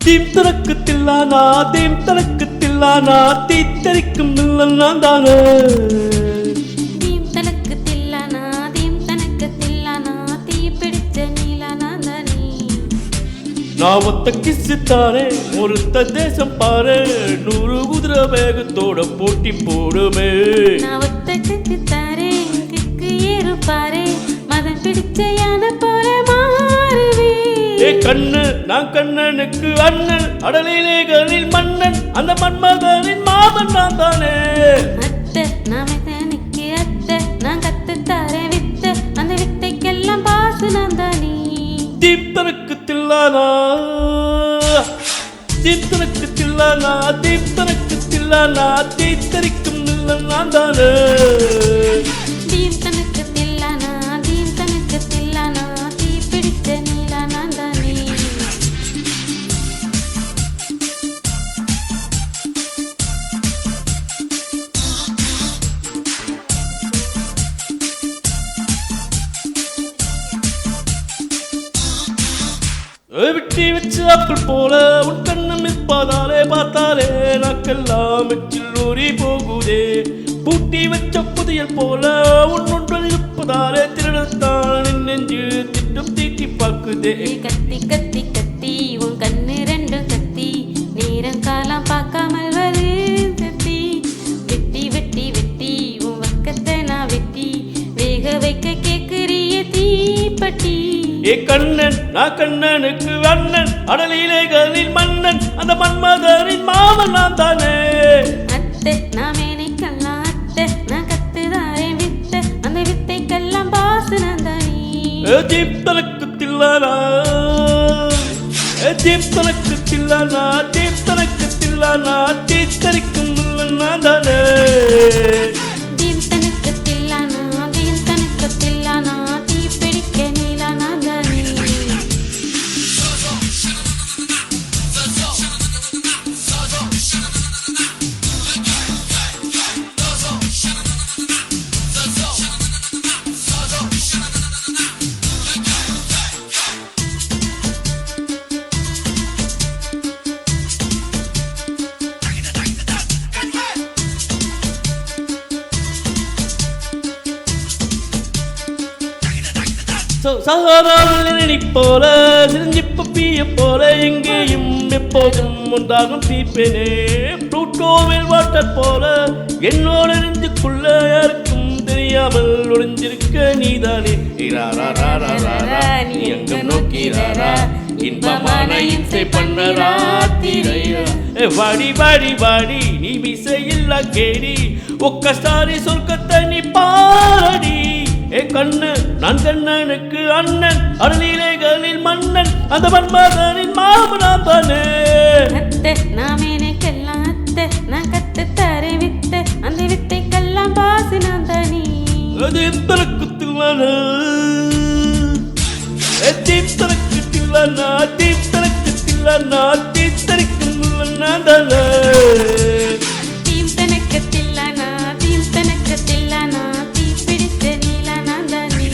Theme தனக்குத்தில்லானா theme தனக்குத்தில்லானா தீத்தரிக்கும் நில்லல் நான் தானே theme தனக்குத்தில்லானா theme தனக்குத்தில்லானா தீ பிடிச்ச நீலா நான் தானே நான் ஒத்த கிசுத்தானே ஒருத்த தேசம் பாரு 100 குதிரை வேகத்தோட போட்டி போடுமே நான் ஒத்த கிசுத்தாரே கிக்கு ஏறு பாரு மதம் பிடிச்ச யானை போல மாறுவே கண்ணு நான் கண்ணனுக்கு அண்ணன் அடலிலேகளில் மன்னன் அந்த மன்மதனின் மாமன் நான் தானே அத்தை நான் மெதனுக்கு அத்தை நான் கத்து தாரேன் வித்தை அந்த வித்தைக்கெல்லாம் பாசு நான் தானே தீம் தனக்கு தில்லானா தீம் தனக்கு தில்லானா தீம் தனக்கு தில்லானா தீத்தரிக்கும் நில்லல் நான் தானே தீம் தனக்கு தில்லானா தீம் தனக்கு தில்லானா தீ பிடிச்ச நீலா நான் தானே விட்டி வச்சு ஆப்பிள் போல உன் கண்ணம் இருப்பாதாலே பார்த்தாலே நாக்கெல்லாம் எச்சில் ஊறி போகுதே பூட்டி வச்ச புதியல் போல உன் ஒன்றல் இருப்பதாலே திருடத்தான் நெஞ்சு திட்டம் தீட்டி பார்க்குதே கத்தி கத்தி கத்தி உன் கண்ணு ரெண்டும் கத்தி நேரம் காலம் பார்க்காமல் வரு கத்தி வெட்டி வெட்டி வெட்டி உன் வக்கத்தை நான் வெட்டி வேக வைக்க கேக்குறிய தீப்பட்டி கண்ணன் நான் கண்ணனுக்கு அண்ணன் அடலிலேகளில் மன்னன் அந்த மன்மதனின் மாமன் நான் தானே அத்தை நான் மேனைக்கெல்லாம் அத்தை நான் கத்துதாரேன் வித்தை அந்த வித்தைக்கெல்லாம் பாசு நான் தானே தீம் தனக்கு தில்லானா தீம் தனக்கு தில்லானா தீம் தனக்கு தில்லானா தீத்தரிக்கும் நில்லல் நான் தானே தீம் தனக்கு தில்லானா தீம் தனக்கு தில்லானா தீ பிடிக்க நீலா நான் தானே சகாராவலி போல சிரிஞ்சி பப்பிய போல எங்கேயும் எப்போதும் ஒன்றாகும் தீப்பேனே புளூட்டோவில் வாட்டர் போல என்னோட நெஞ்சுக்குள்ள யாருக்கும் தெரியாமல் ஒளிஞ்சிருக்க நீதானே நீ எங்கும் நோக்கிறாரா இன்பமான இன்சை பண்ண ராத்திரையா வாடி வாடி வாடி நீ விசையில்லா கேடி ஒக்கசாரி சொர்க்கத்தை நீ பாடி கண்ணு நான் கண்ணனுக்கு அண்ணன் அடலிலேகளில் மன்னன் அந்த மன்மதனின் மாமன் நான் தானே அத்தை நான் மேனைக்கெல்லாம் அத்தை நான் கத்து தாரேன் வித்தை அந்த வித்தைக்கெல்லாம் பாசு நான் தானே தீம் தனக்கு தில்லானா தீம் தனக்கு தில்லானா தீம் தனக்கு தில்லானா தீத்தரிக்கும் நில்லல் நான் தானே தீம் தனக்கு தில்லானா தீம் தனக்கு தில்லானா தீ பிடிச்ச நீலா நான் தானே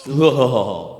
Whoa.